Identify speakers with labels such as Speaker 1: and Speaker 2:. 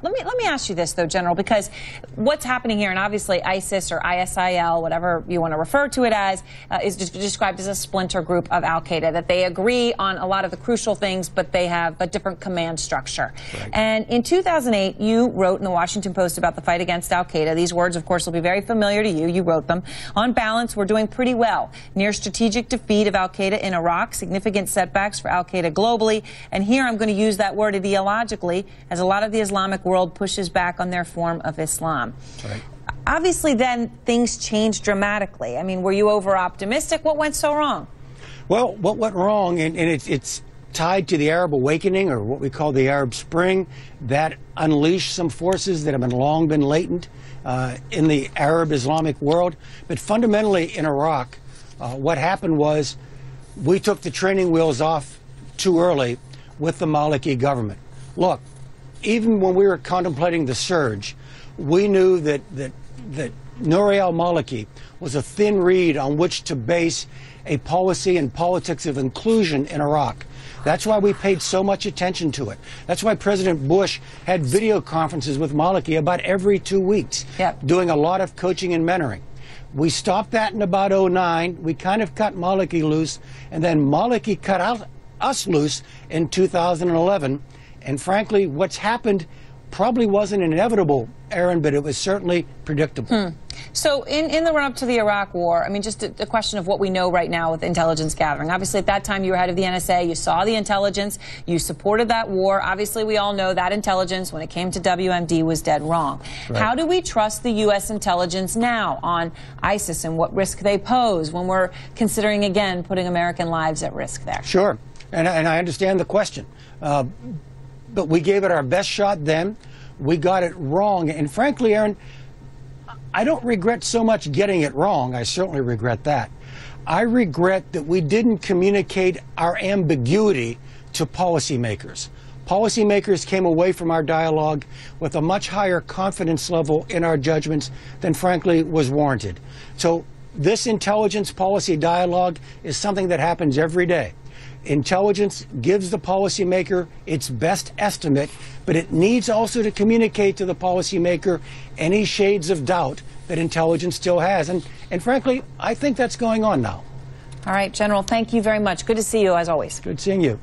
Speaker 1: Let me ask you this, though, General, because what's happening here, and obviously ISIS or ISIL, whatever you want to refer to it as, is described as a splinter group of al-Qaeda, that they agree on a lot of the crucial things, but they have a different command structure. Right. And in 2008, you wrote in the Washington Post about the fight against al-Qaeda. These words, of course, will be very familiar to you. You wrote them. On balance, we're doing pretty well. Near strategic defeat of al-Qaeda in Iraq, significant setbacks for al-Qaeda globally, and here I'm going to use that word ideologically, as a lot of the Islamic world pushes back on their form of Islam. Right. Obviously, then, things changed dramatically. I mean, were you over-optimistic? What went so wrong? Well,
Speaker 2: what went wrong, and it's tied to the Arab awakening, or what we call the Arab Spring, that unleashed some forces that have long been latent in the Arab Islamic world. But fundamentally in Iraq, what happened was we took the training wheels off too early with the Maliki government. Look, even when we were contemplating the surge, we knew that Nouri al-Maliki was a thin reed on which to base a policy and politics of inclusion in Iraq. That's why we paid so much attention to it. That's why President Bush had video conferences with Maliki about every 2 weeks, doing a lot of coaching and mentoring. We stopped that in about '09. We kind of cut Maliki loose, and then Maliki cut us loose in 2011. And frankly, what's happened probably wasn't inevitable, Aaron, but it was certainly predictable.
Speaker 1: So in the run-up to the Iraq War, I mean, just a question of what we know right now with intelligence gathering. Obviously, at that time, you were head of the NSA. You saw the intelligence. You supported that war. Obviously, we all know that intelligence, when it came to WMD, was dead wrong. Right. How do we trust the U.S. intelligence now on ISIS and what risk they pose when we're considering, again, putting American lives at risk there?
Speaker 2: Sure. And I understand the question. But we gave it our best shot then. We got it wrong. And frankly, Aaron, I don't regret so much getting it wrong. I certainly regret that. I regret that we didn't communicate our ambiguity to policymakers. Policymakers came away from our dialogue with a much higher confidence level in our judgments than, frankly, was warranted. So this intelligence policy dialogue is something that happens every day. Intelligence gives the policymaker its best estimate, but it needs also to communicate to the policymaker any shades of doubt that intelligence still has. And frankly, I think that's going on now.
Speaker 1: All right, General, thank you very much. Good to see you, as always.
Speaker 2: Good seeing you.